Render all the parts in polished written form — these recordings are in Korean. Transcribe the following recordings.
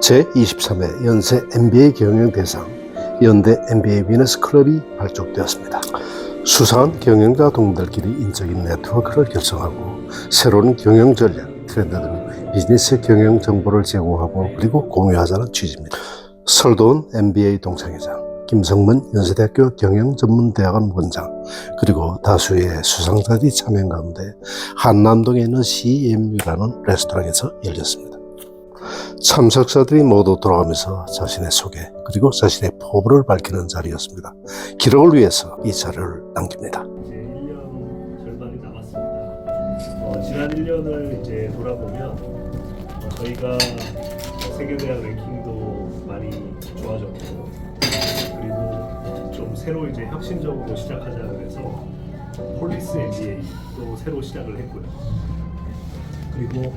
제23회 연세 MBA 경영대상 연대 MBA 위너스 클럽이 발족되었습니다. 수상한 경영자 동문들끼리 인적인 네트워크를 결성하고 새로운 경영 전략, 트렌드 등 비즈니스 경영 정보를 제공하고 그리고 공유하자는 취지입니다. 설도은 MBA 동창회장, 김성문 연세대학교 경영전문대학원 원장, 그리고 다수의 수상자들이 참여한 가운데 한남동에 있는 CMU라는 레스토랑에서 열렸습니다. 참석자들이 모두 돌아가면서 자신의 소개 그리고 자신의 포부를 밝히는 자리였습니다. 기록을 위해서 이 자료를 남깁니다. 이제 1년 절반이 남았습니다. 지난 1년을 이제 돌아보면 저희가 세계대학 랭킹도 많이 좋아졌고, 그리고 좀 새로 이제 혁신적으로 시작하자 그래서 폴리스 MBA도 새로 시작을 했고요. 그리고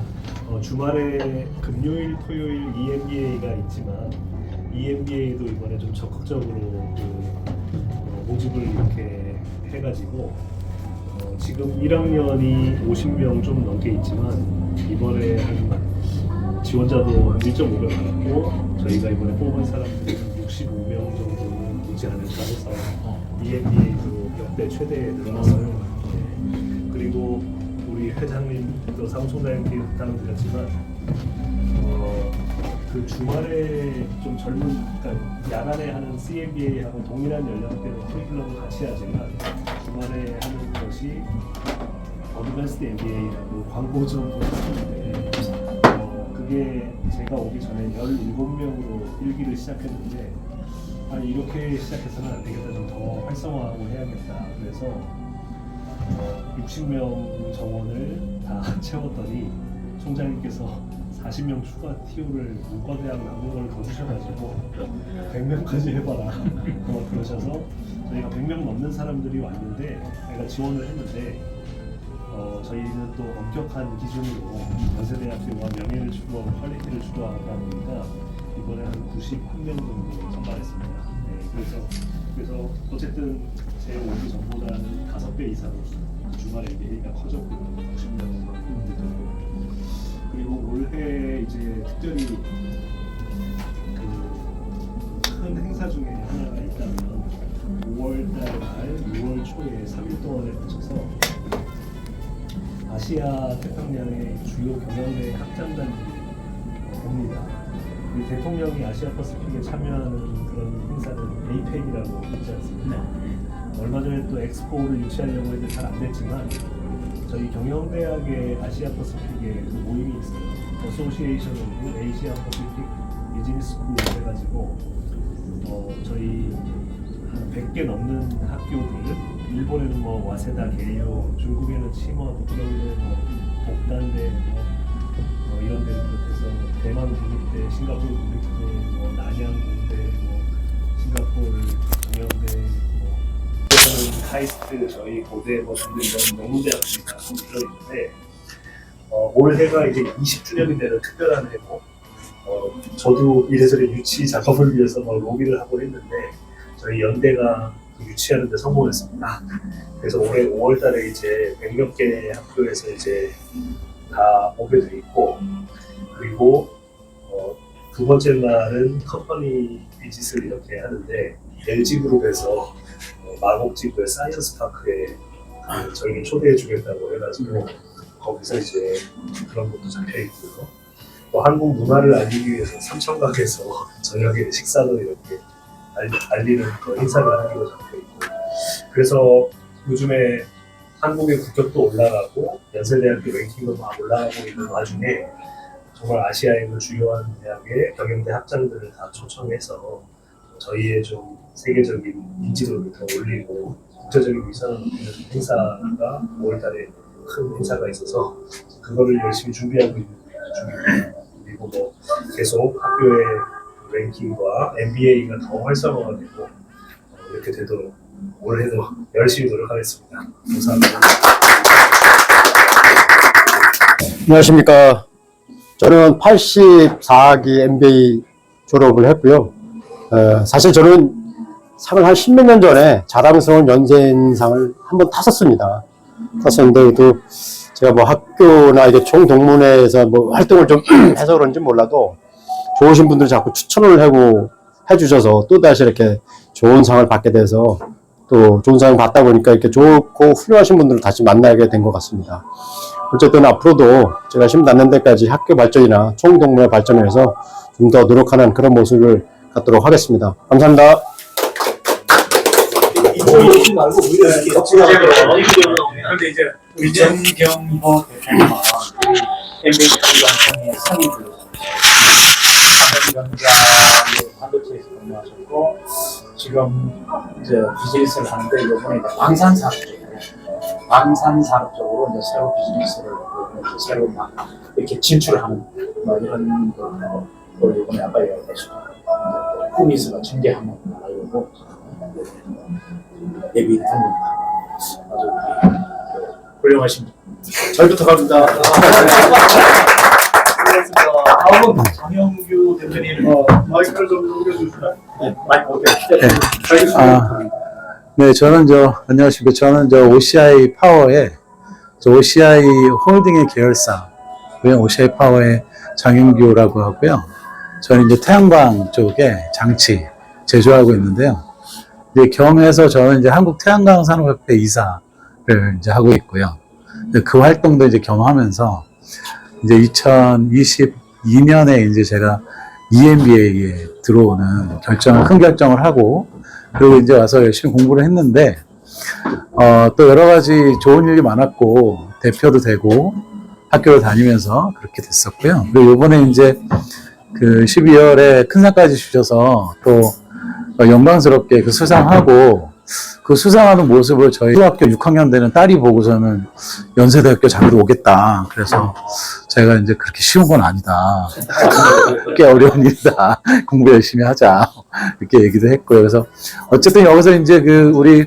주말에 금요일, 토요일 EMBA가 있지만 EMBA도 이번에 좀 적극적으로 모집을 이렇게 해가지고 지금 1학년이 50명 좀 넘게 있지만 이번에 한 지원자도 1.5명 많았고, 저희가 이번에 뽑은 사람들이 65명 정도 되지 않을까 해서 EMBA도 역대 최대에 늘어났어요. 네. 그리고 우리 회장님도 사무총장님께 부탁드렸지만 그 주말에 좀 젊은, 그러니까 야간에 하는 CMBA하고 동일한 연령대의 커리큘럼을 같이 하지만 주말에 하는 것이 어드밴스드 MBA라고 광고 좀 보였는데 그게 제가 오기 전에 17명으로 1기를 시작했는데 아니 이렇게 시작해서는 안 되겠다, 좀 더 활성화하고 해야겠다. 그래서 60명 정원을 다 채웠더니 총장님께서 40명 추가 TO를 문과대학 남부를 더 주셔가지고 100명까지 해봐라 그러셔서 저희가 100명 넘는 사람들이 왔는데 저희가 지원을 했는데 저희는 또 엄격한 기준으로 연세대학교와 명예를 추구하고 퀄리티를 추구하다 보니까 이번에 한 91명 정도 선발했습니다. 네, 그래서 어쨌든 제 오기 전보다는 5배 이상 주말에 MBA가 커졌고요. 90명만큼 되고, 그리고 올해 이제 특별히 큰 행사 중에 하나가 있다면 5월달 말 6월 초에 3일 동안에 거쳐서 아시아 태평양의 주요 경영대 학장단들이 옵니다. 우리 대통령이 아시아 퍼시픽에 참여하는 그런 행사는 APEC이라고 있지 않습니까? 얼마 전에 또 엑스포를 유치하려고 했는데 잘 안 됐지만 저희 경영대학의 아시아 퍼시픽에 그 모임이 있어요. 어소시에이션 오브 에이시아 퍼시픽 비즈니스 스쿨 해가지고 저희 한 100개 넘는 학교들, 일본에는 뭐 와세다, 게이오, 중국에는 치머, 북경에는 뭐 복단대, 이런 데를 비롯해서 대만 국립대, 싱가포르 국립대, 뭐 난양 공대, 뭐 싱가포르 경영대, 뭐 카이스트, 저희 고대 뭐 등등 이런 명문대학들이 다 들어있는데 올해가 이제 20주년이 되는 특별한 해고, 저도 이래저래 유치 작업을 위해서 로비를 하고 했는데 저희 연대가 유치하는 데 성공했습니다. 그래서 올해 5월달에 이제 100몇 개 학교에서 이제 다 오게 돼 있고, 그리고 두 번째 날은 컴퍼니 비즈니스를 이렇게 하는데 LG그룹에서 마곡지구의 사이언스 파크에 저희를 초대해 주겠다고 해가지고 거기서 이제 그런 것도 잡혀 있고요. 또 한국 문화를 알리기 위해서 삼청각에서 저녁에 식사도 이렇게 알리는 그런 행사를 하기로 잡혀 있고, 그래서 요즘에 한국의 국격도 올라가고 연세대학교 랭킹도 막 올라가고 있는 와중에 정말 아시아에 있는 주요한 대학의 경영대 학장들을 다 초청해서 저희의 좀 세계적인 인지도를 더 올리고 국제적인 위상을 높이는 행사가 5월달에 큰 행사가 있어서 그거를 열심히 준비하고 있는 중입니다. 그리고 뭐 계속 학교의 랭킹과 MBA가 더 활성화가 되고 이렇게 되도록 올해도 열심히 노력하겠습니다. 감사합니다. 안녕하십니까. 저는 84기 MBA 졸업을 했고요. 사실 저는 상을 한 10몇 년 전에 자랑스러운 연세인상을 한번 탔었습니다. 탔었는데 또 제가 뭐 학교나 이게 총동문회에서 뭐 활동을 좀 해서 그런지 몰라도 좋으신 분들 자꾸 추천을 하고 해주셔서 또다시 이렇게 좋은 상을 받게 돼서 또 좋은 상을 받다 보니까 이렇게 좋고 훌륭하신 분들을 다시 만나게 된 것 같습니다. 어쨌든 앞으로도 제가 힘 닿는 데까지 학교 발전이나 총동문회 발전을 위해서 좀 더 노력하는 그런 모습을 갖도록 하겠습니다. 감사합니다. 이쪽 말고 우리가 그런데 이제 의정경호 대표님은 MBA 관련성의 상임을 반도체에서 근무하셨고 지금 이제 비즈니스를 하는데 이번에 방산산업 쪽으로 이제 새로 비즈니스를 이제 새로 막 이렇게 진출하는 뭐 이런 걸 이번에 아까 얘기하시고 꿈이 있어가 전개하는 나라고 예비를 합니다. 아주 훌륭하신 잘 부탁합니다. 다음은 장영규 대표님 마이크를 좀 넘겨주실까요? 네, 마이크 오케이. 네, 안녕하십니까. 저는 OCI 파워의, OCI 홀딩의 계열사, OCI 파워의 장윤규라고 하고요. 저는 이제 태양광 쪽에 장치 제조하고 있는데요. 이제 겸해서 저는 이제 한국 태양광 산업협회 이사를 이제 하고 있고요. 그 활동도 이제 겸하면서 이제 2022년에 이제 제가 EMBA에 들어오는 큰 결정을 하고, 그리고 이제 와서 열심히 공부를 했는데, 또 여러 가지 좋은 일이 많았고, 대표도 되고, 학교를 다니면서 그렇게 됐었고요. 그리고 요번에 이제 그 12월에 큰 상까지 주셔서 또 영광스럽게 그 수상하고, 그 수상하는 모습을 저희 초등학교 6학년 되는 딸이 보고서는 연세대학교 자기도 오겠다. 그래서 제가 이제 그렇게 쉬운 건 아니다. 꽤 어려운 일이다. 공부 열심히 하자. 이렇게 얘기도 했고요. 그래서 어쨌든 여기서 이제 우리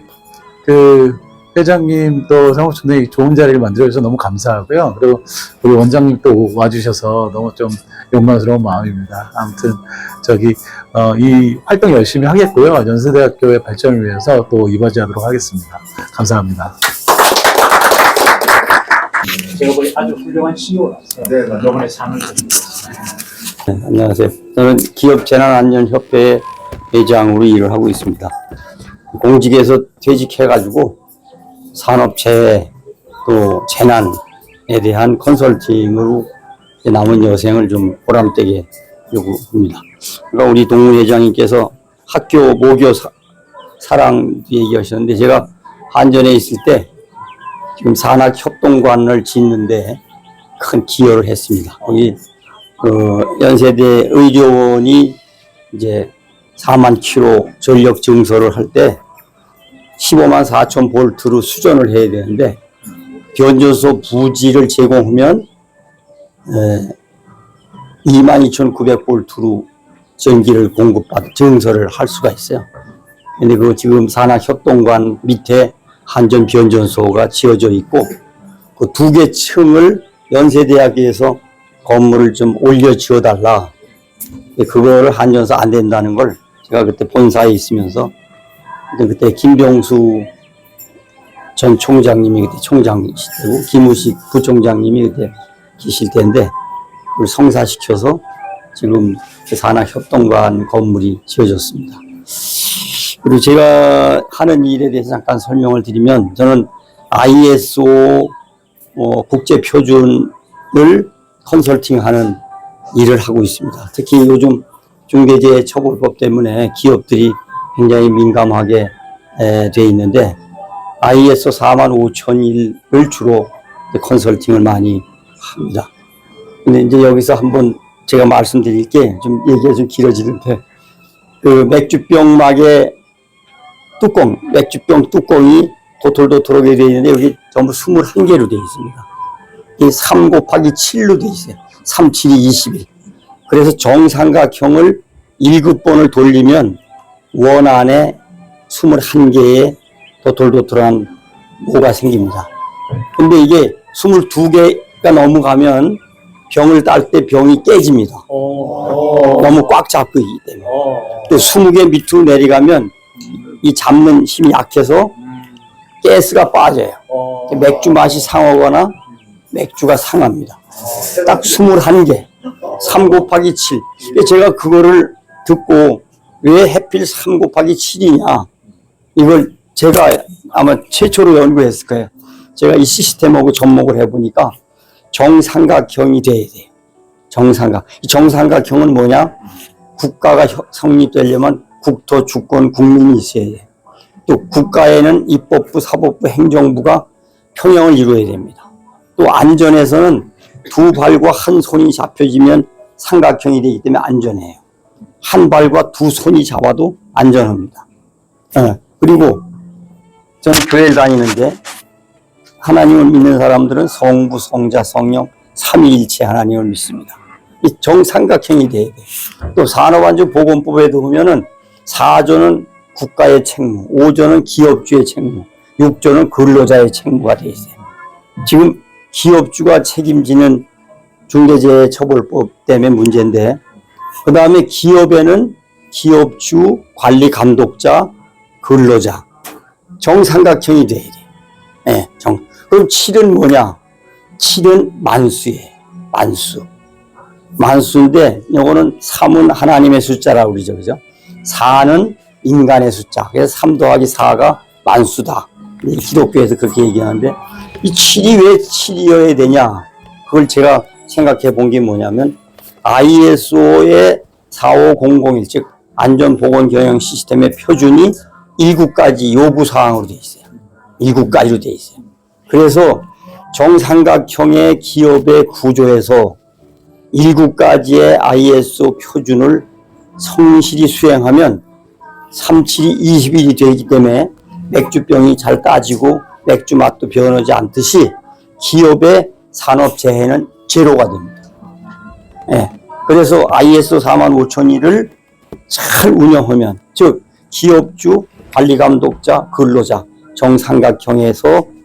회장님 또 사무총장이 좋은 자리를 만들어주셔서 너무 감사하고요. 그리고 우리 원장님 또 와주셔서 너무 좀 영광스러운 마음입니다. 아무튼 이 활동 열심히 하겠고요. 연세대학교의 발전을 위해서 또 이바지하도록 하겠습니다. 감사합니다. 제가 보기 아주 훌륭한 CEO라서 이번에 상을 드리겠습니다. 네, 안녕하세요. 저는 기업재난안전협회 회장으로 일을 하고 있습니다. 공직에서 퇴직해가지고 산업재해 또 재난에 대한 컨설팅으로 남은 여생을 좀 보람되게 요구합니다. 그러니까 우리 동문 회장님께서 학교 모교 사랑 얘기하셨는데, 제가 한전에 있을 때 지금 산학협동관을 짓는데 큰 기여를 했습니다. 거기 연세대 의료원이 이제 4만 킬로 전력 증설을 할 때 15만 4천 볼트로 수전을 해야 되는데, 변전소 부지를 제공하면 22,900볼트로 전기를 증설을 할 수가 있어요. 근데 지금 산학협동관 밑에 한전 변전소가 지어져 있고, 그 2개 층을 연세대학에서 건물을 좀 올려 지어달라. 그거를 한전에서 안 된다는 걸 제가 그때 본사에 있으면서, 그때 김병수 전 총장님이 그때 총장이실 때고, 김우식 부총장님이 그때 계실 때인데, 그걸 성사시켜서 지금 산학협동관 건물이 지어졌습니다. 그리고 제가 하는 일에 대해서 잠깐 설명을 드리면, 저는 ISO 국제표준을 컨설팅하는 일을 하고 있습니다. 특히 요즘 중대재해처벌법 때문에 기업들이 굉장히 민감하게 돼 있는데, ISO 45001을 주로 컨설팅을 많이 합니다. 근데 이제 여기서 한번 제가 말씀드릴 게, 좀 얘기가 좀 길어지는데, 맥주병막의 맥주병 뚜껑이 도톨도톨하게 되어 있는데, 여기 전부 21개로 되어 있습니다. 이 3 곱하기 7로 되어 있어요. 3, 7이 21. 그래서 정삼각형을 1급본을 돌리면 원 안에 21개의 도톨도톨한 모가 생깁니다. 근데 이게 22개가 넘어가면 병을 딸 때 병이 깨집니다. 너무 꽉 잡고 있기 때문에. 또 20개 밑으로 내려가면 이 잡는 힘이 약해서 가스가 빠져요. 맥주 맛이 상하거나 맥주가 상합니다. 딱 21개. 3 곱하기 7. 제가 그거를 듣고 왜 해필 3 곱하기 7이냐. 이걸 제가 아마 최초로 연구했을 거예요. 제가 이 시스템하고 접목을 해보니까 정삼각형이 돼야 돼요. 이 정삼각형은 뭐냐? 국가가 성립되려면 국토, 주권, 국민이 있어야 돼요. 또 국가에는 입법부, 사법부, 행정부가 평형을 이루어야 됩니다. 또 안전에서는 두 발과 한 손이 잡혀지면 삼각형이 되기 때문에 안전해요. 한 발과 두 손이 잡아도 안전합니다. 그리고 저는 교회를 다니는데 하나님을 믿는 사람들은 성부, 성자, 성령, 삼위일체 하나님을 믿습니다. 이 정삼각형이 돼야 돼요. 또 산업안전보건법에도 보면은 4조는 국가의 책무, 5조는 기업주의 책무, 6조는 근로자의 책무가 되어 있어요. 지금 기업주가 책임지는 중대재해처벌법 때문에 문제인데, 그 다음에 기업에는 기업주, 관리 감독자, 근로자, 정삼각형이 돼야 돼요. 네, 그럼 7은 뭐냐? 7은 만수예요. 만수인데, 요거는 3은 하나님의 숫자라고 그러죠. 그죠? 4는 인간의 숫자. 그래서 3 더하기 4가 만수다. 기독교에서 그렇게 얘기하는데, 이 7이 왜 7이어야 되냐? 그걸 제가 생각해 본 게 뭐냐면, ISO의 45001, 즉, 안전보건경영 시스템의 표준이 7가지 요구사항으로 되어 있어요. 7가지로 되어 있어요. 그래서 정삼각형의 기업의 구조에서 7가지의 ISO 표준을 성실히 수행하면 37이 21이 되기 때문에 맥주병이 잘 따지고 맥주 맛도 변하지 않듯이 기업의 산업재해는 제로가 됩니다. 네. 그래서 ISO 45001을 잘 운영하면, 즉 기업주, 관리감독자, 근로자, 정삼각형에서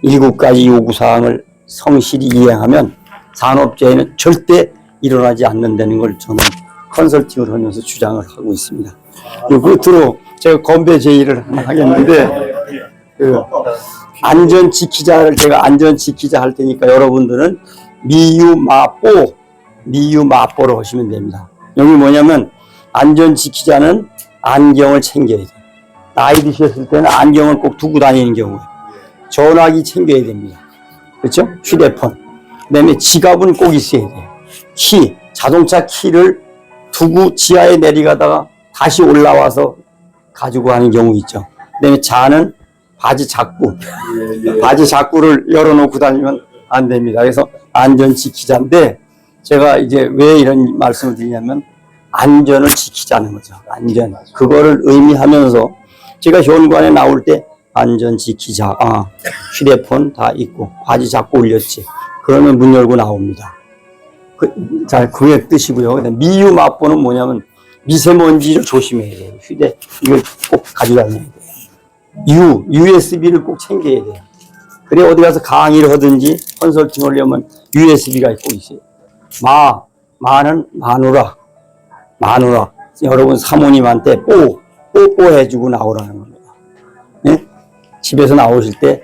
7가지 요구사항을 성실히 이행하면 산업재해는 절대 일어나지 않는다는 걸 저는 컨설팅을 하면서 주장을 하고 있습니다. 끝으로 제가 건배 제의를 하겠는데, 안전지키자를 제가 안전지키자 할 테니까 여러분들은 미유마뽀로 하시면 됩니다. 여기 뭐냐면 안전지키자는 안경을 챙겨야 돼요. 나이 드셨을 때는 안경을 꼭 두고 다니는 경우에 전화기 챙겨야 됩니다. 그렇죠? 휴대폰. 그다음에 지갑은 꼭 있어야 돼요. 키, 자동차 키를 두고 지하에 내려가다가 다시 올라와서 가지고 가는 경우 있죠. 그다음에 자는 바지 자꾸를 열어놓고 다니면 안 됩니다. 그래서 안전지키자인데, 제가 이제 왜 이런 말씀을 드리냐면 안전을 지키자는 거죠. 안전. 그거를 의미하면서 제가 현관에 나올 때 안전 지키자. 휴대폰 다 있고 바지 자꾸 올렸지. 그러면 문 열고 나옵니다. 그게 뜻이고요. 미유마뽀는 뭐냐면 미세먼지를 조심해야 돼요. 이걸 꼭 가져다녀야 돼요. USB를 꼭 챙겨야 돼요. 그래 어디 가서 강의를 하든지 컨설팅 하려면 USB가 꼭 있어요. 마는 마누라. 여러분 사모님한테 뽀뽀해주고 나오라는 겁니다. 네? 집에서 나오실 때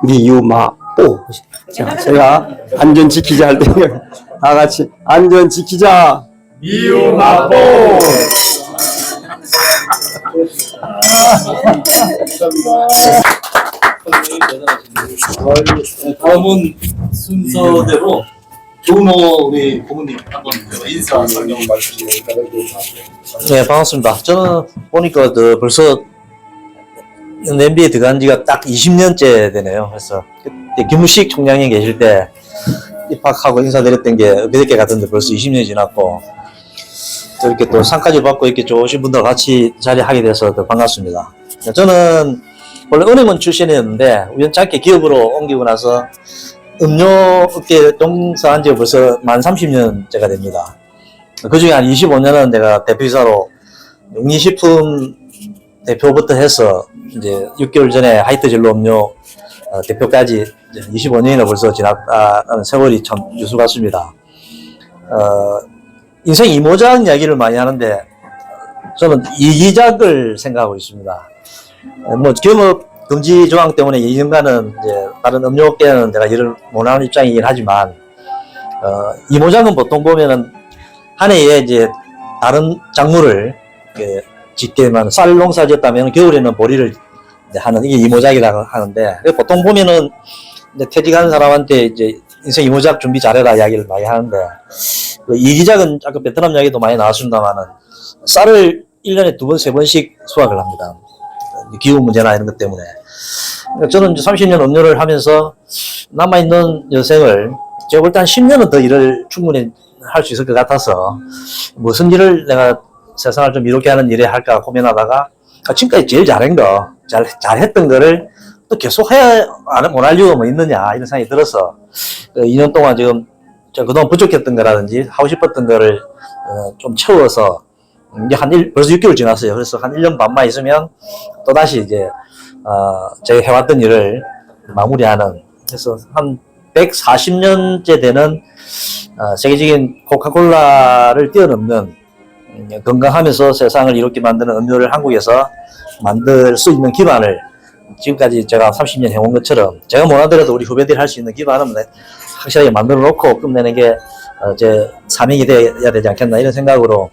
미유마뽀. 제가 안전 지키자 할 때 다 같이 안전 지키자. 미유마뽀. 다음은 순서대로 조은호 우리 고모님 한번 인사 설명 말씀 네, 반갑습니다. 저는 보니까 벌써 MBA에 들어간 지가 딱 20년째 되네요. 그래서 그때 김우식 총장이 계실 때 입학하고 인사드렸던 게 그저께 같은데 벌써 20년이 지났고, 또 이렇게 또 상까지 받고 이렇게 좋으신 분들 같이 자리하게 돼서 더 반갑습니다. 저는 원래 은행원 출신이었는데 우연찮게 기업으로 옮기고 나서 음료업계에 종사한 지 벌써 만 30년째가 됩니다. 그 중에 한 25년은 내가 대표이사로 영리식품 대표부터 해서 이제 6개월 전에 하이트 진로 음료 대표까지 25년이나 벌써 지났다는 세월이 참 유수 같습니다. 인생 이모작 이야기를 많이 하는데 저는 이기작을 생각하고 있습니다. 뭐 겸업 금지 조항 때문에 2년간은 이제 다른 음료업계는 내가 일을 못하는 입장이긴 하지만 이모작은 보통 보면은 한 해에 이제 다른 작물을 짓게만 쌀 농사 지었다면 겨울에는 보리를 이제 하는 이게 이모작이라고 하는데 보통 보면은 이제 퇴직하는 사람한테 이제 인생 이모작 준비 잘해라 이야기를 많이 하는데 그 이기작은 아까 베트남 이야기도 많이 나왔습니다만은 쌀을 1년에 2번, 3번씩 수확을 합니다. 기후 문제나 이런 것 때문에. 저는 이제 30년 업료를 하면서 남아있는 여생을 제가 볼 때 한 10년은 더 일을 충분히 할 수 있을 것 같아서 무슨 일을 내가 세상을 좀 이롭게 하는 일에 할까 고민하다가 지금까지 제일 잘한 거, 잘했던 거를 또 계속 해야 못할 이유가 뭐 있느냐 이런 생각이 들어서 2년 동안 지금 그동안 부족했던 거라든지 하고 싶었던 거를 좀 채워서 이제 벌써 6개월 지났어요. 그래서 한 1년 반만 있으면 또다시 이제 제가 해왔던 일을 마무리하는, 그래서 한 140년째 되는 세계적인 코카콜라를 뛰어넘는 건강하면서 세상을 이롭게 만드는 음료를 한국에서 만들 수 있는 기반을 지금까지 제가 30년 해온 것처럼 제가 못하더라도 우리 후배들이 할 수 있는 기반은 확실하게 만들어 놓고 끝내는 게 제 사명이 돼야 되지 않겠나 이런 생각으로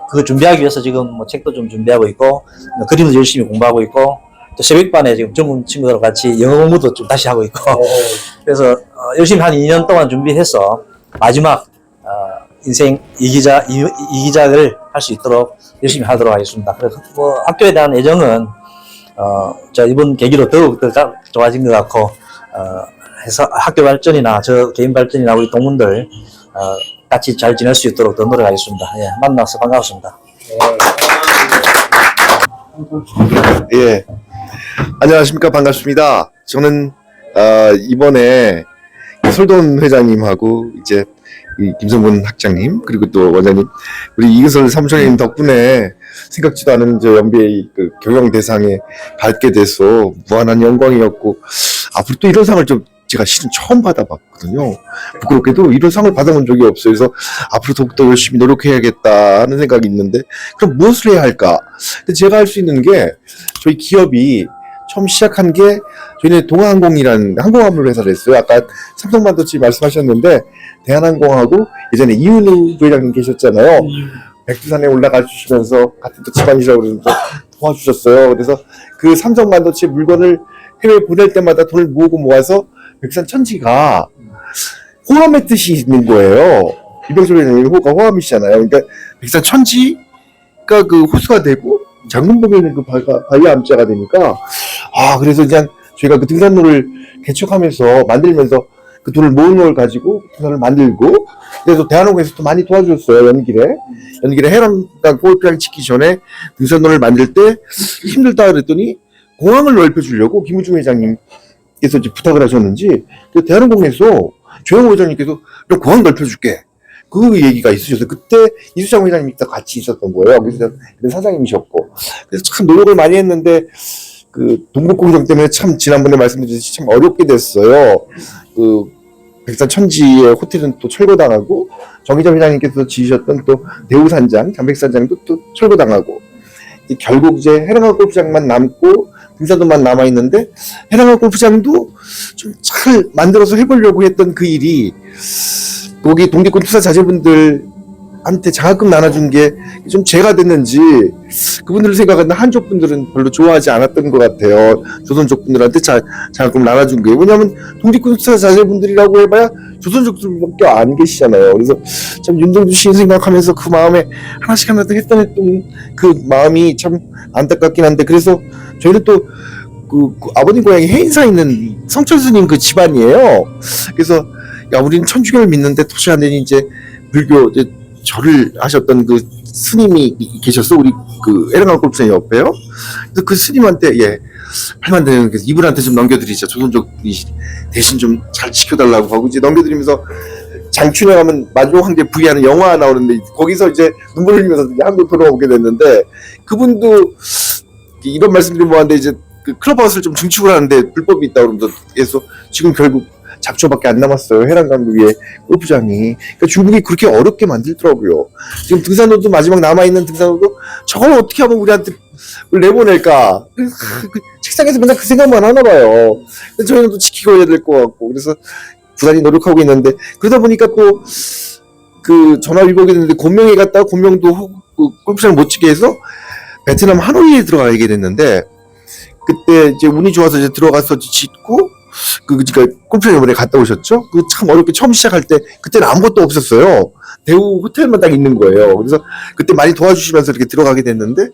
그 준비하기 위해서 지금 뭐 책도 좀 준비하고 있고 그림도 열심히 공부하고 있고 또 새벽반에 지금 젊은 친구들과 같이 영어 공부도 좀 다시 하고 있고 그래서 열심히 한 2년 동안 준비해서 마지막 인생 이기작을 할 수 있도록 열심히 하도록 하겠습니다. 그래서 뭐 학교에 대한 애정은 저 이번 계기로 더욱 더 좋아진 것 같고 해서 학교 발전이나 저 개인 발전이나 우리 동문들 같이 잘 지낼 수 있도록 더 노력하겠습니다. 예, 만나서 반갑습니다. 예, 안녕하십니까. 반갑습니다. 저는 이번에 솔돈 회장님하고 이제 이 김성근 학장님 그리고 또 원장님 우리 이근설 사무총장님 덕분에 생각지도 않은 저 MBA 그 경영 대상에 받게 돼서 무한한 영광이었고 앞으로 또 이런 상을 좀 제가 실은 처음 받아봤거든요. 부끄럽게도 이런 상을 받아본 적이 없어요. 그래서 앞으로 더욱더 열심히 노력해야겠다 하는 생각이 있는데 그럼 무엇을 해야 할까? 근데 제가 할 수 있는 게 저희 기업이 처음 시작한 게 저희는 동아항공이라는 항공화물 회사를 했어요. 아까 삼성반도체 말씀하셨는데 대한항공하고 예전에 이윤우 부회장님 계셨잖아요. 백두산에 올라가 주시면서 같은 또 집안이라고 그러면서 도와주셨어요. 그래서 그 삼성반도체 물건을 해외 보낼 때마다 돈을 모아서 백두산 천지가 호감의 뜻이 있는 거예요. 이병철 회장님 호가 호감이시잖아요. 그러니까 백두산 천지가 그 호수가 되고 장군복에는 그 바이아 암자가 되니까 그래서 그냥 저희가 그 등산로를 개척하면서 만들면서 그 돈을 모은 걸 가지고 등산을 만들고 그래서 대한항공에서 또 많이 도와줬어요. 연길에 해남강 골프장 짓기 전에 등산로를 만들 때 힘들다 그랬더니 공항을 넓혀주려고 김우중 회장님께서 이제 부탁을 하셨는지 대한항공에서 조영호 회장님께서 공항 넓혀줄게 그 얘기가 있으셔서 그때 이수장 회장님이 같이 있었던 거예요. 그래서 사장님이셨고 그래서 참 노력을 많이 했는데 그 동북공정 때문에 참 지난번에 말씀드렸듯이 참 어렵게 됐어요. 그 백두산 천지의 호텔은 또 철거당하고 정희정 회장님께서 지으셨던 또 대우산장, 잠백산장도 또 철거당하고 결국 이제 해랑강 골프장만 남고 등산도만 남아 있는데 해랑강 골프장도 좀 잘 만들어서 해보려고 했던 그 일이 거기 동계권 투자 자제분들한테 장학금 나눠준 게 좀 죄가 됐는지 그분들을 생각하는 한족 분들은 별로 좋아하지 않았던 것 같아요. 조선족 분들한테 장학금 나눠준 게 왜냐하면 동계권 투자 자제분들이라고 해봐야 조선족들밖에 안 계시잖아요. 그래서 참 윤동주 씨 생각하면서 그 마음에 하나씩 했던 그 마음이 참 안타깝긴 한데 그래서 저희는 또 그 아버님 고향이 해인사에 있는 성철 스님 그 집안이에요. 그래서 야 우리는 천주교를 믿는데 도저히 안 되니 이제 불교 이제 절을 하셨던 그 스님이 계셨어. 우리 그 에르강 골프장 옆에요. 그래서 그 스님한테 팔만 되는 그래서 이분한테 좀 넘겨드리자. 조선족이 대신 좀 잘 지켜달라고 하고 이제 넘겨드리면서 장춘영하면 마지막 황제 부위하는 영화 나오는데 거기서 이제 눈물 흘리면서 한국 돌아오게 됐는데 그분도 이런 말씀드리면 뭐한데 이제 그 클럽하우스를 좀 증축을 하는데 불법이 있다고 그러면서 그래서 지금 결국 잡초밖에 안 남았어요. 해랑강 위에 골프장이. 그러니까 중국이 그렇게 어렵게 만들더라고요. 지금 등산로도 마지막 남아있는 등산로도 저걸 어떻게 하면 우리한테 내보낼까. 그 책상에서 맨날 그 생각만 하나 봐요. 저희는 또 지키고 해야 될 것 같고. 그래서 부단히 노력하고 있는데 그러다 보니까 또 그 전화위복이 됐는데 곤명에 갔다가 곤명도 골프장을 못 치게 해서 베트남 하노이에 들어가게 됐는데 그때 이제 운이 좋아서 이제 들어가서 짓고 그러니까 골프장 이번에 갔다 오셨죠? 그 참 어렵게 처음 시작할 때 그때는 아무것도 없었어요. 대우 호텔만 딱 있는 거예요. 그래서 그때 많이 도와주시면서 이렇게 들어가게 됐는데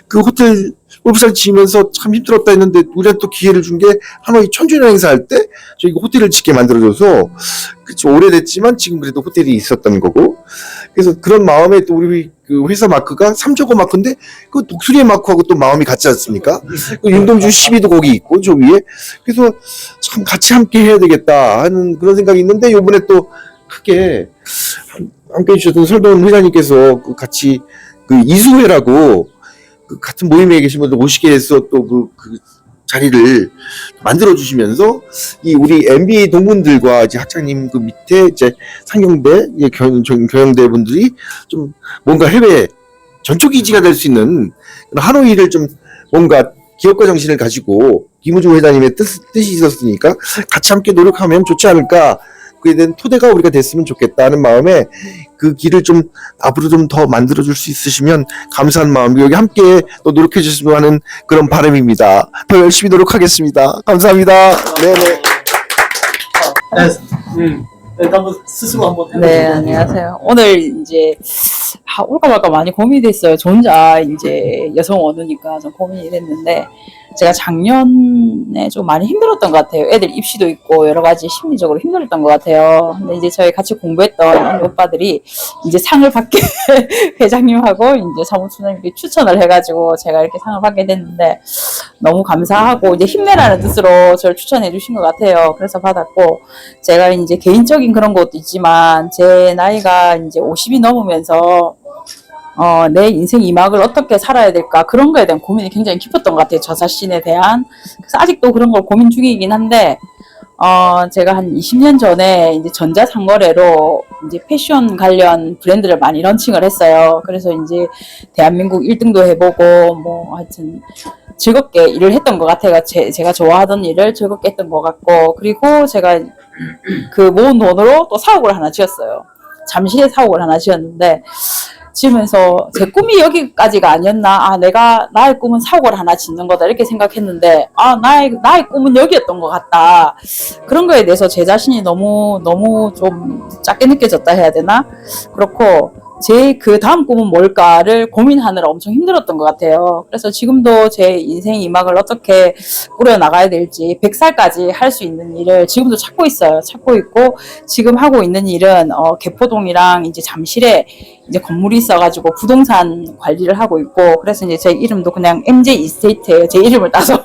그 호텔 골프장 지으면서 참 힘들었다 했는데 우리한테 또 기회를 준 게 하노이 천주년 행사할 때 저희 호텔을 짓게 만들어줘서 그치 오래됐지만 지금 그래도 호텔이 있었던 거고 그래서 그런 마음에 또 우리 그 회사 마크가 삼조고 마크인데 그 독수리의 마크하고 또 마음이 같지 않습니까? 그 윤동주 12도 거기 있고 저 위에 그래서 참 같이 함께 해야 되겠다 하는 그런 생각이 있는데 요번에 또 크게 함께 해주셨던 설동 회장님께서 그 같이 그 이수회라고 그 같은 모임에 계신 분들 오시게 해서 또 그 자리를 만들어 주시면서 이 우리 MBA 동문들과 이제 학장님 그 밑에 이제 상경대 경영대 분들이 좀 뭔가 해외 전초 기지가 될 수 있는 하노이를 좀 뭔가 기업가 정신을 가지고 김우중 회장님의 뜻이 있었으니까 같이 함께 노력하면 좋지 않을까. 그에 대한 토대가 우리가 됐으면 좋겠다는 마음에 그 길을 좀 앞으로 좀 더 만들어줄 수 있으시면 감사한 마음 여기 함께 또 노력해 주셨으면 하는 그런 바람입니다. 더 열심히 노력하겠습니다. 감사합니다. 네네. 일단 한번 스스로 한번 해보시죠. 네, 안녕하세요. 오늘 이제 올까 말까 많이 고민이 됐어요. 저 혼자 이제 여성 원우니까 좀 고민이 됐는데 제가 작년에 좀 많이 힘들었던 것 같아요. 애들 입시도 있고 여러 가지 심리적으로 힘들었던 것 같아요. 근데 이제 저희 같이 공부했던 우리 오빠들이 이제 상을 받게 회장님하고 이제 사무총장님께 추천을 해가지고 제가 이렇게 상을 받게 됐는데 너무 감사하고 이제 힘내라는 뜻으로 저를 추천해 주신 것 같아요. 그래서 받았고 제가 이제 개인적인 그런 것도 있지만 제 나이가 이제 50이 넘으면서 내 인생 2막을 어떻게 살아야 될까 그런 거에 대한 고민이 굉장히 깊었던 것 같아요. 저 자신에 대한. 그래서 아직도 그런 걸 고민 중이긴 한데 제가 한 20년 전에 이제 전자상거래로 이제 패션 관련 브랜드를 많이 런칭을 했어요. 그래서 이제 대한민국 1등도 해보고 뭐 하여튼 즐겁게 일을 했던 것 같아요. 제가 좋아하던 일을 즐겁게 했던 것 같고 그리고 제가 그 모은 돈으로 또 사옥을 하나 지었어요. 잠실에 사옥을 하나 지었는데 지으면서 제 꿈이 여기까지가 아니었나? 나의 꿈은 사옥을 하나 짓는 거다. 이렇게 생각했는데, 나의 꿈은 여기였던 것 같다. 그런 거에 대해서 제 자신이 너무 좀 작게 느껴졌다 해야 되나? 그렇고, 제 그 다음 꿈은 뭘까를 고민하느라 엄청 힘들었던 것 같아요. 그래서 지금도 제 인생 2막을 어떻게 꾸려나가야 될지 100살까지 할 수 있는 일을 지금도 찾고 있어요. 찾고 있고 지금 하고 있는 일은 개포동이랑 이제 잠실에 이제 건물이 있어가지고 부동산 관리를 하고 있고 그래서 이제 제 이름도 그냥 MJ 이스테이트예요. 제 이름을 따서.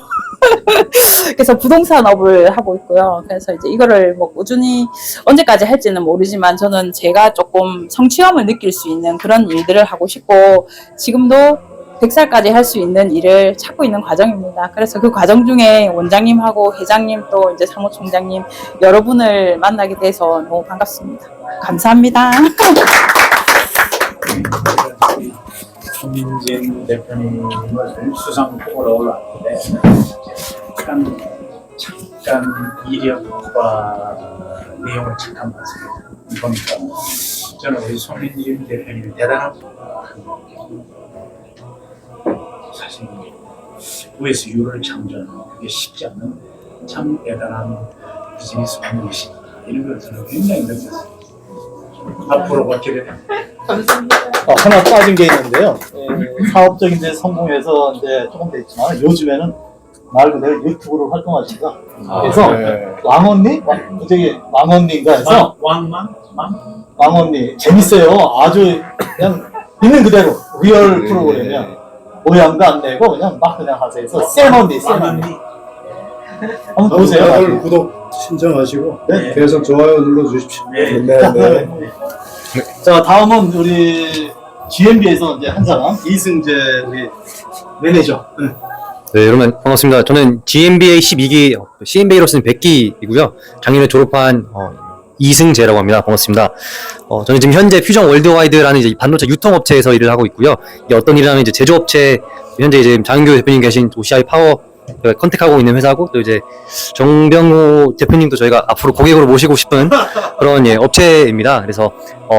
그래서 부동산업을 하고 있고요. 그래서 이제 이거를 뭐 꾸준히 언제까지 할지는 모르지만 저는 제가 조금 성취감을 느낄 수 있는 그런 일들을 하고 싶고 지금도 100살까지 할 수 있는 일을 찾고 있는 과정입니다. 그래서 그 과정 중에 원장님하고 회장님 또 이제 사무총장님 여러분을 만나게 돼서 너무 반갑습니다. 감사합니다. 김진구 대표님을 수상으로 올라왔는데 잠깐 이력과 내용을 잠깐 보니까 저는 우리 손민진 대표님이 대단하고 사실 US 유를 창조하는 그게 쉽지 않는 참 대단한 비즈니스 방법이시다 이런 걸 저는 굉장히 느꼈어요. 앞으로 어떻게 되나요? 하나 빠진 게 있는데요. 사업적인 데 성공해서 이제 조금 됐지만 요즘에는 말 그대로 유튜브로 활동하시다. 그래서 왕언니? 왕언니인가 해서 왕언니 재밌어요. 아주 그냥 있는 그대로 리얼 프로그램이야. 모양도 안 내고 그냥 막 그냥 하세요. 그래서 쌤언니. 한번 보세요. 다들 구독 신청하시고 네. 계속 좋아요 눌러주십시오. 네. 자, 다음은 우리 GMB에서 이제 한 사람 이승재 우리 매니저. 네, 여러분 반갑습니다. 저는 GMBA 12기, CMBA로서는 100기이고요. 작년에 졸업한 이승재라고 합니다. 반갑습니다. 저는 지금 현재 퓨전 월드와이드라는 이제 반도체 유통업체에서 일을 하고 있고요. 이게 어떤 일이라면 이제 제조업체, 현재 이제 장윤교 대표님 계신 OCI 파워 저희가 컨택하고 있는 회사고, 또 이제 정병호 대표님도 저희가 앞으로 고객으로 모시고 싶은 그런 예, 업체입니다. 그래서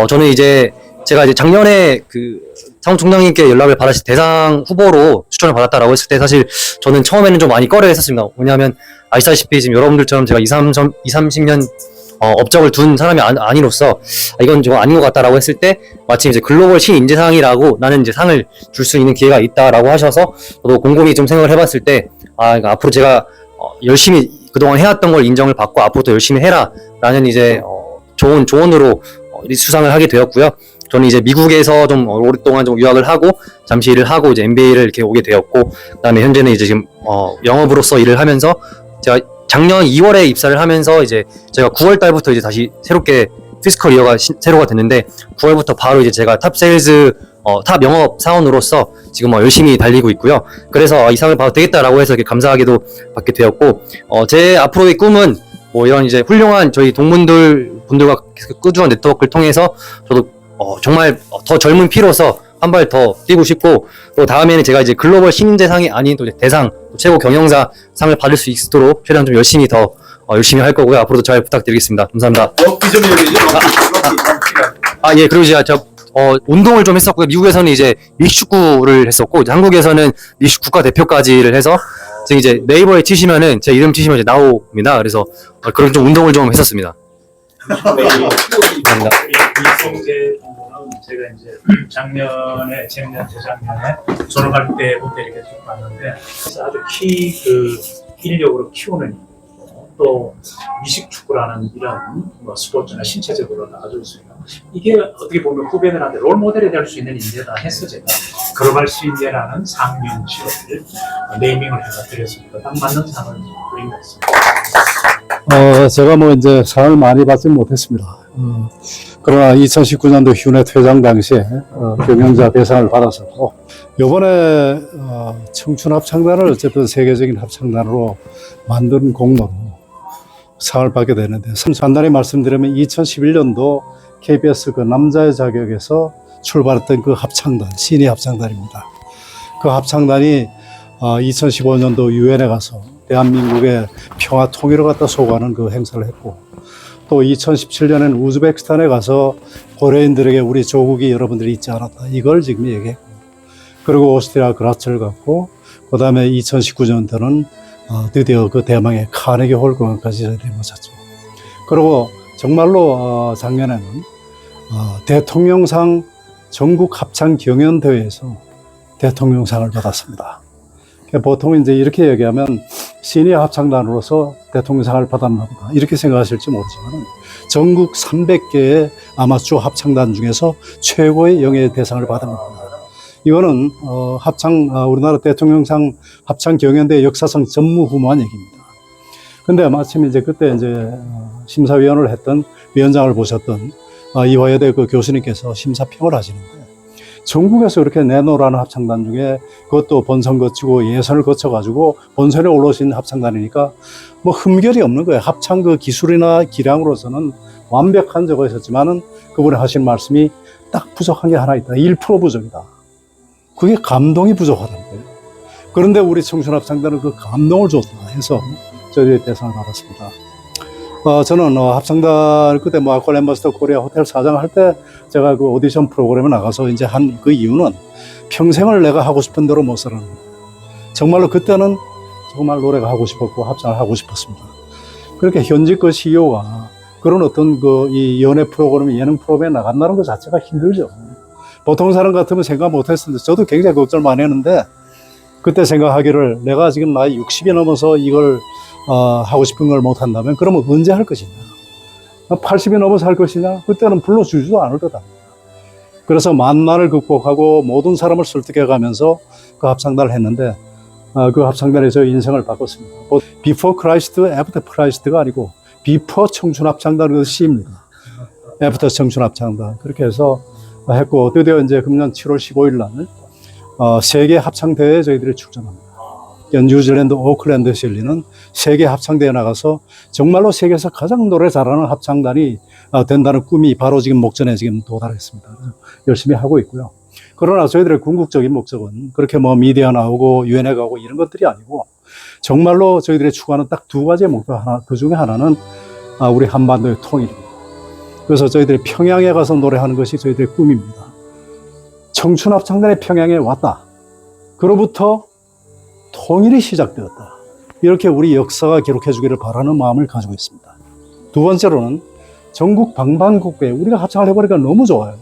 저는 이제 제가 이제 작년에 그 사무총장님께 연락을 받았을 때 대상 후보로 추천을 받았다라고 했을 때 사실 저는 처음에는 좀 많이 꺼려 했었습니다. 왜냐하면 아시다시피 지금 여러분들처럼 제가 30년 업적을 둔 사람이 아니로서 이건 좀 아닌 것 같다라고 했을 때 마침 이제 글로벌 신인재상이라고 나는 이제 상을 줄 수 있는 기회가 있다라고 하셔서 저도 곰곰이 좀 생각을 해봤을 때 그러니까 앞으로 제가 열심히 그동안 해왔던 걸 인정을 받고 앞으로 더 열심히 해라라는 이제 좋은 조언으로 수상을 하게 되었고요. 저는 이제 미국에서 좀 오랫동안 좀 유학을 하고 잠시 일을 하고 이제 MBA를 이렇게 오게 되었고, 그다음에 현재는 이제 지금 영업으로서 일을 하면서 제가 작년 2월에 입사를 하면서 이제 제가 9월 달부터 이제 다시 새롭게 피스컬 이어가 새로가 됐는데 9월부터 바로 이제 제가 탑 세일즈 탑 영업 사원으로서 지금 열심히 달리고 있고요. 그래서 이 상을 봐도 되겠다라고 해서 이렇게 감사하게도 받게 되었고, 제 앞으로의 꿈은 뭐 이런 이제 훌륭한 저희 분들과 꾸준한 네트워크를 통해서 저도 정말 더 젊은 피로서 한 발 더 뛰고 싶고, 또 다음에는 제가 이제 글로벌 신인재상이 아닌 또 이제 대상, 또 최고 경영자 상을 받을 수 있도록 최대한 좀 열심히 열심히 할 거고요. 앞으로도 잘 부탁드리겠습니다. 감사합니다. 럭비 좀 얘기해 럭비. 예, 그리고 제가 운동을 좀 했었고요. 미국에서는 이제 미식축구를 했었고, 이제 한국에서는 미식 국가대표까지를 해서 지금 이제 네이버에 치시면은 제 이름 치시면 이제 나옵니다. 그래서 그런 좀 운동을 좀 했었습니다. 감사합니다. 이성재 공무는 제가 이제 작년에 재작년에 졸업할 때부터 이렇게 쭉 봤는데 아주 인력으로 키우는 또 미식축구라는 이런 스포츠나 신체적으로는 아주 이게 어떻게 보면 후배들한테 롤 모델이 될 수 있는 인재다 해서 제가 글로벌 신인재라는 상명치를 네이밍을 해서 드렸습니다. 딱 맞는 상을 드린 것 같습니다. 제가 뭐 이제 상을 많이 받지 못했습니다. 그러나 2019년도 휴넷 회장 당시에 경영자 대상을 받았었고, 이번에 청춘 합창단을 어쨌든 세계적인 합창단으로 만든 공로로 상을 받게 되는데, 간단히 말씀드리면 2011년도 KBS 그 남자의 자격에서 출발했던 그 합창단, 신의 합창단입니다. 그 합창단이 2015년도 유엔에 가서 대한민국의 평화 통일을 갖다 소구하는 그 행사를 했고, 또 2017년에는 우즈베키스탄에 가서 고려인들에게 우리 조국이 여러분들이 잊지 않았다, 이걸 지금 얘기했고, 그리고 오스트리아 그라츠를 갔고, 그 다음에 2019년도는 드디어 그 대망의 카네기 홀 공연까지 저희들이 모셨죠. 그리고 정말로 작년에는 대통령상 전국 합창 경연대회에서 대통령상을 받았습니다. 보통 이제 이렇게 얘기하면 시니어 합창단으로서 대통령상을 받았나 보다 이렇게 생각하실지 모르지만, 전국 300개의 아마추어 합창단 중에서 최고의 영예의 대상을 받은 겁니다. 이거는 우리나라 대통령상 합창 경연대 역사상 전무후무한 얘기입니다. 근데 마침 이제 그때 이제 심사위원을 했던 위원장을 보셨던 이화여대 그 교수님께서 심사평을 하시는데, 전국에서 이렇게 내놓으라는 합창단 중에 그것도 본선 거치고 예선을 거쳐가지고 본선에 올라오신 합창단이니까 뭐 흠결이 없는 거예요. 합창 그 기술이나 기량으로서는 완벽한 적이 있었지만은 그분이 하신 말씀이 딱 부족한 게 하나 있다. 1% 부족이다. 그게 감동이 부족하다는 거예요. 그런데 우리 청춘합창단은 그 감동을 줬다 해서 저희의 대상을 받았습니다. 저는 합창단 그때 뭐 아쿠아 엠버스터 코리아 호텔 사장을 할 때 제가 그 오디션 프로그램에 나가서 이제 한 그 이유는 평생을 내가 하고 싶은 대로 못 살았는 거예요. 정말로 그때는 정말 노래가 하고 싶었고 합창을 하고 싶었습니다. 그렇게 현직 그 CEO가 그런 어떤 이 연애 프로그램, 예능 프로그램에 나간다는 것 자체가 힘들죠. 보통 사람 같으면 생각 못 했을 텐데, 저도 굉장히 걱정을 많이 했는데, 그때 생각하기를 내가 지금 나이 60이 넘어서 이걸 하고 싶은 걸 못 한다면 그러면 언제 할 것이냐, 80이 넘어서 할 것이냐, 그때는 불러주지도 않을 거다. 그래서 만난을 극복하고 모든 사람을 설득해 가면서 그 합창단을 했는데, 그 합창단에 저 인생을 바꿨습니다. Before Christ, After Christ가 아니고 Before 청춘합창단, 그 C입니다. After 청춘합창단. 그렇게 해서 했고, 드디어 이제 금년 7월 15일 날 세계 합창대회에 저희들이 출전합니다. 뉴질랜드 오클랜드에서 열리는 세계 합창대회에 나가서 정말로 세계에서 가장 노래 잘하는 합창단이 된다는 꿈이 바로 지금 목전에 지금 도달했습니다. 열심히 하고 있고요. 그러나 저희들의 궁극적인 목적은 그렇게 뭐 미디어 나오고 유엔에 가고 이런 것들이 아니고 정말로 저희들이 추구하는 딱 두 가지의 목표 하나, 그 중에 하나는 우리 한반도의 통일입니다. 그래서 저희들이 평양에 가서 노래하는 것이 저희들의 꿈입니다. 청춘합창단이 평양에 왔다. 그로부터 통일이 시작되었다. 이렇게 우리 역사가 기록해 주기를 바라는 마음을 가지고 있습니다. 두 번째로는 전국 방방곡곡에 우리가 합창을 해보니까 너무 좋아요.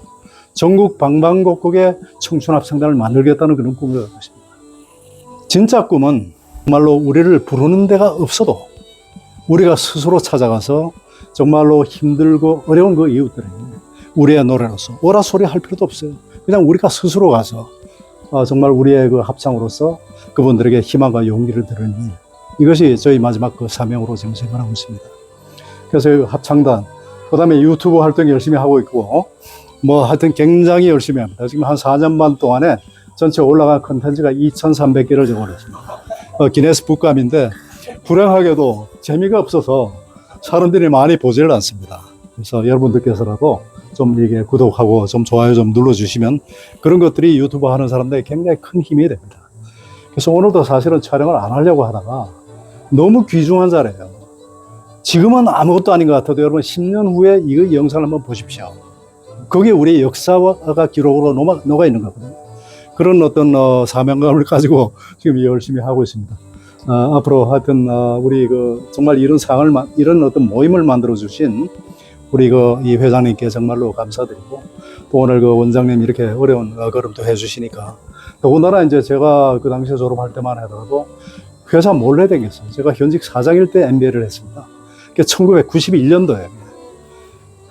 전국 방방곡곡에 청춘합창단을 만들겠다는 그런 꿈을 갖고 있습니다. 진짜 꿈은 정말로 우리를 부르는 데가 없어도 우리가 스스로 찾아가서 정말로 힘들고 어려운 그 이웃들에게 우리의 노래로서 오라 소리 할 필요도 없어요. 그냥 우리가 스스로 가서 정말 우리의 그 합창으로서 그분들에게 희망과 용기를 드리는 일, 이것이 저희 마지막 그 사명으로 지금 생각하고 있습니다. 그래서 합창단, 그 다음에 유튜브 활동 열심히 하고 있고, 뭐 하여튼 굉장히 열심히 합니다. 지금 한 4년 반 동안에 전체 올라간 컨텐츠가 2,300개를 적어냈습니다. 기네스 북감인데 불행하게도 재미가 없어서 사람들이 많이 보지를 않습니다. 그래서 여러분들께서라도 좀 이게 구독하고 좀 좋아요 좀 눌러주시면 그런 것들이 유튜브 하는 사람들에게 굉장히 큰 힘이 됩니다. 그래서 오늘도 사실은 촬영을 안 하려고 하다가 너무 귀중한 자리예요. 지금은 아무것도 아닌 것 같아도 여러분 10년 후에 이 영상을 한번 보십시오. 거기에 우리의 역사가 기록으로 녹아 있는 거거든요. 그런 어떤 사명감을 가지고 지금 열심히 하고 있습니다. 앞으로 하여튼 우리 정말 이런 상을 이런 어떤 모임을 만들어 주신 우리 이 회장님께 정말로 감사드리고 또 오늘 원장님 이렇게 어려운 걸음도 해주시니까 더군다나 이제 제가 그 당시에 졸업할 때만 하더라도 회사 몰래 다녔어요. 제가 현직 사장일 때 MBA를 했습니다. 그게 1991년도에.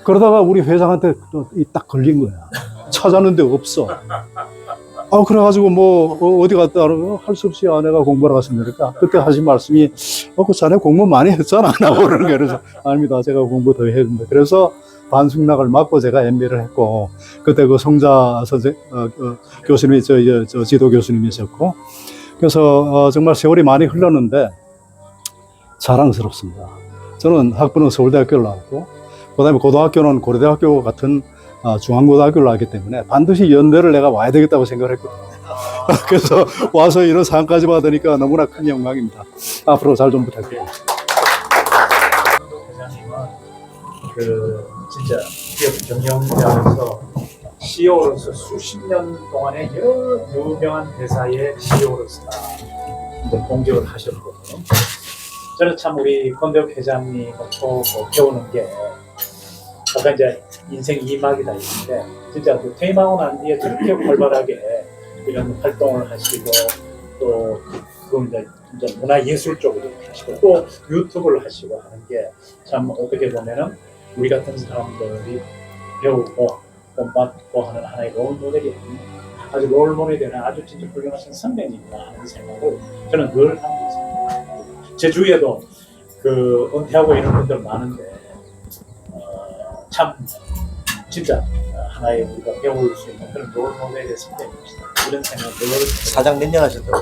그러다가 우리 회장한테 딱 걸린 거야. 찾았는데 없어. 그래가지고 어디 갔다 할 수 없이 아내가 공부하러 갔으니까 그때 하신 말씀이 그 자네 공부 많이 했잖아. 라고 그러는 거예요. 그래서 아닙니다. 제가 공부 더 했는데. 그래서 반숙락을 맞고 제가 MBA를 했고 그때 성자 교수님이 저 지도 교수님이셨고 그래서 정말 세월이 많이 흘렀는데 자랑스럽습니다. 저는 학부는 서울대학교를 나왔고 그다음에 고등학교는 고려대학교 같은 중앙고등학교를 나왔기 때문에 반드시 연대를 내가 와야 되겠다고 생각을 했거든요. 그래서 와서 이런 상까지 받으니까 너무나 큰 영광입니다. 앞으로 잘 좀 부탁드립니다. 회장님은 진짜 기업 경영자로서 CEO로서 수십 년 동안의 여러 유명한 회사의 CEO로서 이제 공격을 하셨거든요. 저는 참 우리 권대욱 회장님부터 배우는 게 아까 이제 인생 2막이다 했는데 진짜 퇴임하고 난 뒤에 저렇게 활발하게 이런 활동을 하시고 또 그걸 이제 문화예술 쪽으로 하시고 또 유튜브를 하시고 하는 게 참 어떻게 보면은 우리 같은 사람들이 배우고 본받고 하는 하나의 롤모델이 아주 롤모델이 되는 아주 진짜 훌륭하신 선배님이다 하는 생각을 저는 늘 하고 있습니다. 제 주위에도 은퇴하고 이런 분들 많은데 참 진짜 하나의 우리가 배울 수 있는 그런 롤모델의 선배님이시다 이런 생각을 사장 몇 년 하셨다고?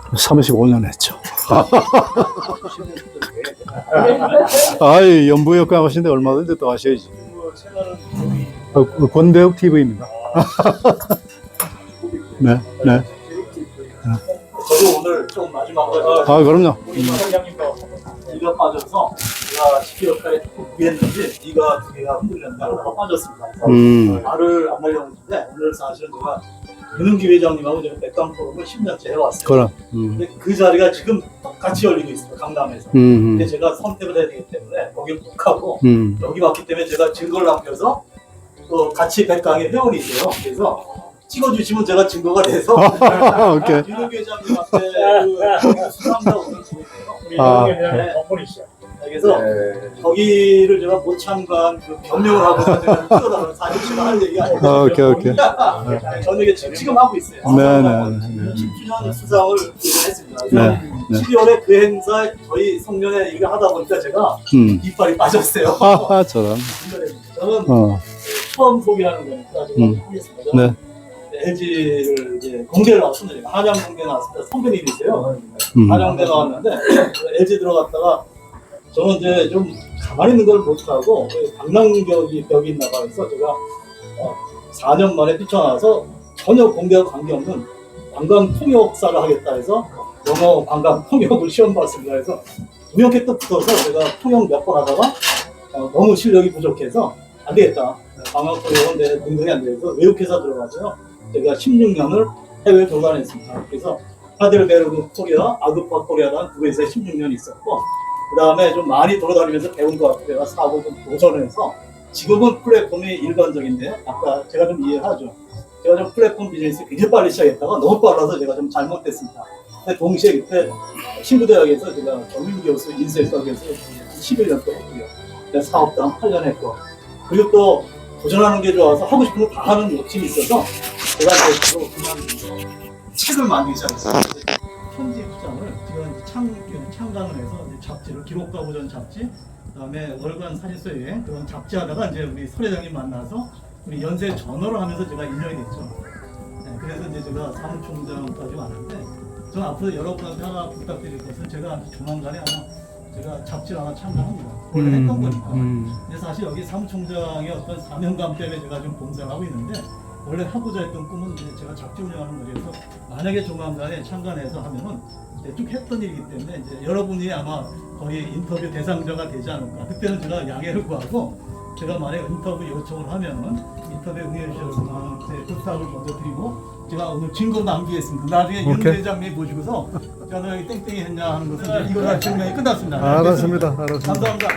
35년 했죠. 아이, 연부역학 하시는데 얼마든지 또 하셔야지. 권대욱 TV입니다. 네, 네. 저도 오늘 좀 마지막으로 그럼요. 우리 회장님도 네가 빠져서 내가 지키 역할에 조금 무리했는지 네가 두 개가 흔들렸는데 하나가 빠졌습니다. 그래서 말을 안 하려고 했는데 오늘 사실은 제가 윤은기 회장님하고 제가 백강 프로그램을 10년째 해왔어요. 그럼. 근데 그 자리가 지금 똑같이 열리고 있습니다. 강남에서. 근데 제가 선택을 해야 되기 때문에 거기를 못 가고 여기 왔기 때문에 제가 증거를 남겨서 또 같이 백강의 회원이 있어요. 그래서 찍어주시면 제가 증거가 돼서 오케이. 윤은기 회장님한테 수상자고 오늘 주고요. 회장님 덕분이시죠. 그래서 거기를 제가 못 참가한 변명을 하고 제가 뛰어나가는 사실 할 얘기가 아니고 오케이. 저녁에 지금 하고 있어요. 네네. 10주년 수상을 했습니다. 그래서 12월에 그 행사에 저희 성년회 일을 하다 보니까 제가 이빨이 빠졌어요. 저런. 저는 처음 소개하는 거니까 제가 하겠습니다. 네. LG를 이제 공대를 나왔습니다. 한양 공대 나왔습니다. 선배님이세요. 한양대 나왔는데 LG 들어갔다가 저는 이제 좀 가만히 있는 걸 못하고 방랑벽이 있나 봐서 제가 4년 만에 뛰쳐나와서 전혀 공대와 관계없는 관광 통역사를 하겠다 해서 영어 관광 통역을 시험 봤습니다. 그래서 우연히 또 붙어서 제가 통역 몇 번 하다가 너무 실력이 부족해서 안 되겠다. 관광 통역은 내 능력이 안 돼서 외국회사 들어가서 제가 16년을 해외 돌아다녔습니다. 그래서 하델베르그 코리아, 아그파 코리아라는 두 회사에 16년 있었고, 그 다음에 좀 많이 돌아다니면서 배운 것 같아요. 내가 사업을 좀 도전해서 지금은 플랫폼이 일반적인데요. 아까 제가 좀 이해하죠. 제가 좀 플랫폼 비즈니스 굉장히 빨리 시작했다가 너무 빨라서 제가 좀 잘못됐습니다. 근데 동시에 그때 신구대학에서 제가 전문교수 인쇄학에서 11년 또 했고요. 사업도 한 8년 했고, 그리고 또 도전하는 게 좋아서 하고 싶은 거 다 하는 욕심이 있어서 제가 이제 그만두고 책을 만들기 시작했어요. 현지 입장을 제가 창간을 해서 이제 잡지를 기록과 보전 잡지, 그다음에 월간 사진서 여행 그런 잡지 하다가 이제 우리 설 회장님 만나서 우리 연세 전어를 하면서 제가 인연이 됐죠. 네, 그래서 이제 제가 사무총장까지 왔는데 저는 앞으로 여러분한테 하나 부탁드릴 것은 제가 조만간에 제가 잡지를 하나 참가합니다. 원래 했던 거니까. 근데 사실 여기 사무총장의 어떤 사명감 때문에 제가 좀 봉사를 하고 있는데 원래 하고자 했던 꿈은 이제 제가 잡지 운영하는 거라서 만약에 조만간에 참관해서 하면은 쭉 했던 일이기 때문에 이제 여러분이 아마 거의 인터뷰 대상자가 되지 않을까. 그때는 제가 양해를 구하고 제가 만약에 인터뷰 요청을 하면은 인터뷰 응해 주셔서 많은 부탁을 먼저 드리고 제가 오늘 증거 남기겠습니다. 나중에 윤 회장님 보시고서 제가 여기 땡땡이 했냐 하는 것은 이제 이거 증명이 끝났습니다. 알았습니다. 감사합니다.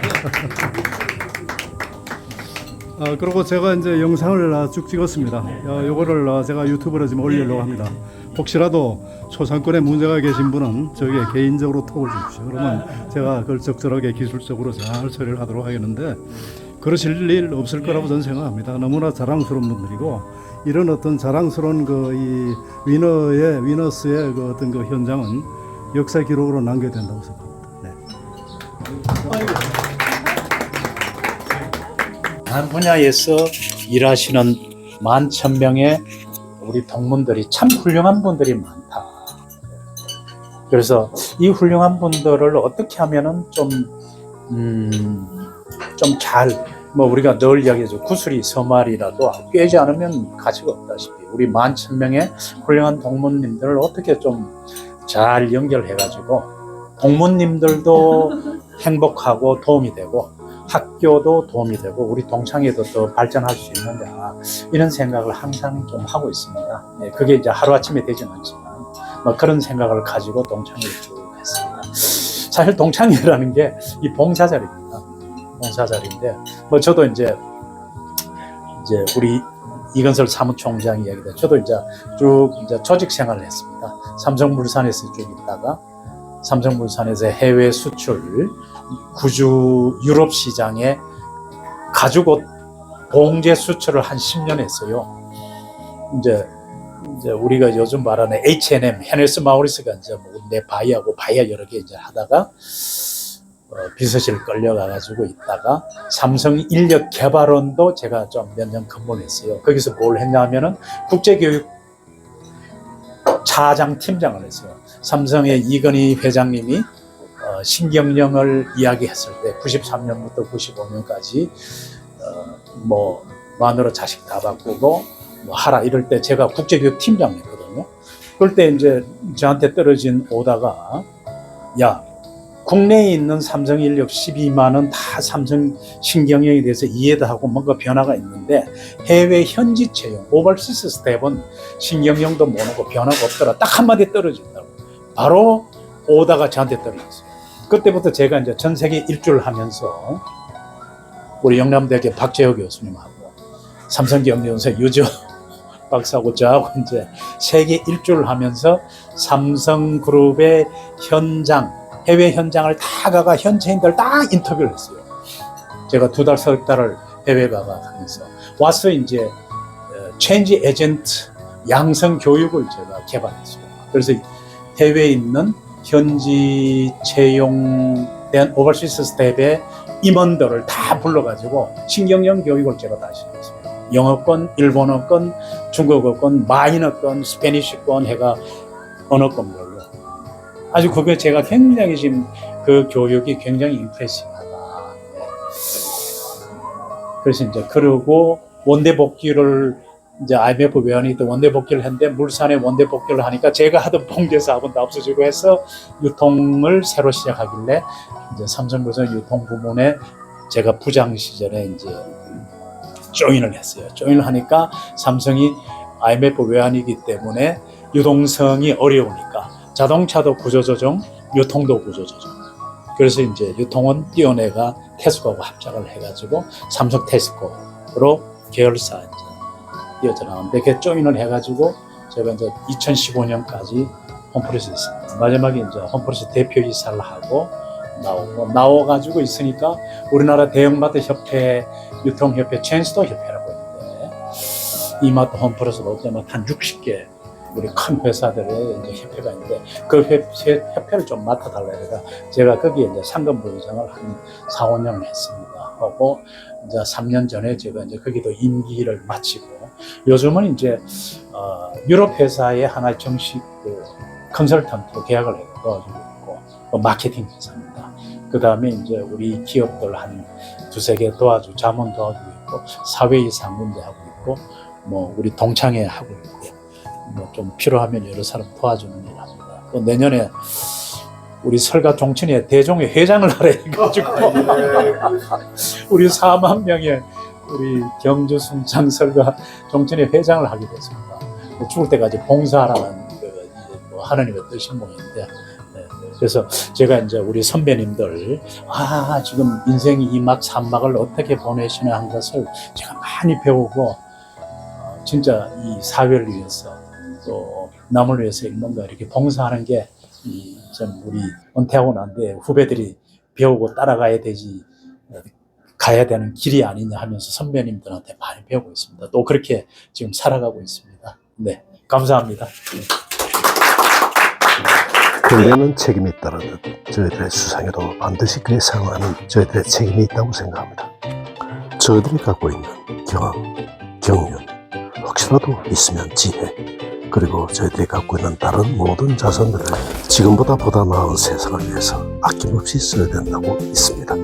그리고 제가 이제 영상을 쭉 찍었습니다. 요거를 제가 유튜브로 지금 올리려고 합니다. 혹시라도 초상권에 문제가 계신 분은 저에게 개인적으로 톡을 주십시오. 그러면 제가 그걸 적절하게 기술적으로 잘 처리를 하도록 하겠는데 그러실 일 없을 거라고 저는 생각합니다. 너무나 자랑스러운 분들이고 이런 어떤 자랑스러운 이 위너스의 그 어떤 그 현장은 역사 기록으로 남겨야 된다고 생각합니다. 네. 한 분야에서 일하시는 11,000명의 우리 동문들이 참 훌륭한 분들이 많다. 그래서 이 훌륭한 분들을 어떻게 하면은 우리가 늘 이야기하죠. 구슬이 서말이라도 꿰지 않으면 가치가 없다시피 우리 11,000명의 훌륭한 동문님들을 어떻게 좀 잘 연결해가지고 동문님들도 행복하고 도움이 되고 학교도 도움이 되고 우리 동창회도 더 발전할 수 있는데 이런 생각을 항상 좀 하고 있습니다. 네, 그게 이제 하루아침에 되지는 않지만 그런 생각을 가지고 동창회를 쭉 했습니다. 사실 동창회라는 게 이 봉사자리입니다. 봉사자리인데 저도 이제 우리 이건설 사무총장 이야기다. 저도 이제 쭉 조직 생활을 했습니다. 삼성물산에서 쭉 있다가 삼성물산에서 해외 수출 구주 유럽 시장에 가죽옷 봉제 수출을 한 10년 했어요. 이제 우리가 요즘 말하는 H&M, 헤네스 마우리스가 이제 내 바이하고 바이아 여러 개 이제 하다가 비서실 끌려가가지고 있다가 삼성 인력 개발원도 제가 좀 몇 년 근무를 했어요. 거기서 뭘 했냐면은 국제교육 차장 팀장을 했어요. 삼성의 이건희 회장님이 신경영을 이야기했을 때 93년부터 95년까지 마누라 자식 다 바꾸고 하라 이럴 때 제가 국제교육 팀장이었거든요. 그럴 때 이제 저한테 떨어진 오다가 야 국내에 있는 삼성 인력 12만은 다 삼성 신경영에 대해서 이해도 하고 뭔가 변화가 있는데 해외 현지 채용 오버시스 스텝은 신경영도 못 오고 변화가 없더라. 딱 한마디 떨어진다고. 바로 오다가 저한테 떨어졌어요. 그때부터 제가 이제 전 세계 일주를 하면서 우리 영남대학교 박재혁 교수님하고 삼성경제연구소 유저 박사하고 저하고 이제 세계 일주를 하면서 삼성그룹의 해외 현장을 다 가가 현지인들 다 인터뷰를 했어요. 제가 2달, 3달을 해외 가가 하면서 와서 이제 체인지 에이전트 양성 교육을 제가 개발했어요. 그래서 해외에 있는 현지 채용된 오버시스 스텝의 임원들을 다 불러가지고 신경영 교육을 제가 다시 했어요. 영어권, 일본어권, 중국어권, 마이너권, 스페니쉬권 해가 언어권별로. 아주 그게 제가 굉장히 지금 그 교육이 굉장히 임프레시브하다. 그래서 이제 그러고 원대 복귀를 이제 IMF 외환이 또 원대 복귀를 했는데 물산에 원대 복귀를 하니까 제가 하던 봉제 사업은 다 없어지고 해서 유통을 새로 시작하길래 이제 삼성그룹 유통 부문에 제가 부장 시절에 이제 조인을 했어요. 조인을 하니까 삼성이 IMF 외환이기 때문에 유동성이 어려우니까 자동차도 구조조정, 유통도 구조조정. 그래서 이제 유통은 띄어내가 테스코하고 합작을 해가지고 삼성 테스코로 계열사 이제 이어져 나오는데 이렇게 조인을 해가지고 제가 이제 2015년까지 홈프레스에 있습니다. 마지막에 이제 홈프레스 대표이사를 하고 나와가지고 있으니까 우리나라 대형마트 협회, 유통협회, 체인스토어 협회라고 있는데 이마트, 홈프레스, 롯데마트 한 60개 우리 큰 회사들의 이제 협회가 있는데 그 협회를 좀 맡아달라 해가 제가 거기에 이제 상금 부회장을 한 4, 5년을 했습니다. 하고 이제 3년 전에 제가 이제 거기도 임기를 마치고 요즘은 이제 유럽 회사의 하나 정식 그 컨설턴트로 계약을 해서 도와주고 있고 마케팅 회사입니다. 그 다음에 이제 우리 기업들 한 두세 개 자문 도와주고 있고 사회이사 문제 하고 있고 뭐 우리 동창회 하고 있고 뭐 좀 필요하면 여러 사람 도와주는 일 합니다. 또 내년에 우리 설가 종천에 대종회 회장을 하라 해가지고 우리 4만 명의 우리 경주 순창 설가 종천에 회장을 하게 됐습니다. 죽을 때까지 봉사하라는 뭐 하나님의 뜻인 모양인데 그래서 제가 이제 우리 선배님들 지금 인생이 이 막 산막을 어떻게 보내시나 한 것을 제가 많이 배우고 진짜 이 사회를 위해서 또 남을 위해서 뭔가 이렇게 봉사하는 게 좀 우리 은퇴하고 난 뒤에 후배들이 배우고 따라가야 되지 가야 되는 길이 아니냐 하면서 선배님들한테 많이 배우고 있습니다. 또 그렇게 지금 살아가고 있습니다. 네, 감사합니다. 경제는 책임이 있다는 저희들의 수상에도 반드시 그에 상응하는 저희들의 책임이 있다고 생각합니다. 저희들이 갖고 있는 경험, 경륜, 혹시라도 있으면 지혜, 그리고 저희들이 갖고 있는 다른 모든 자산들을 지금보다 보다 나은 세상을 위해서 아낌없이 써야 된다고 믿습니다.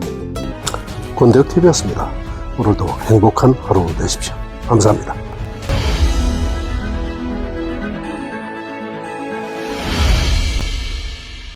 권대혁TV였습니다. 오늘도 행복한 하루 되십시오. 감사합니다.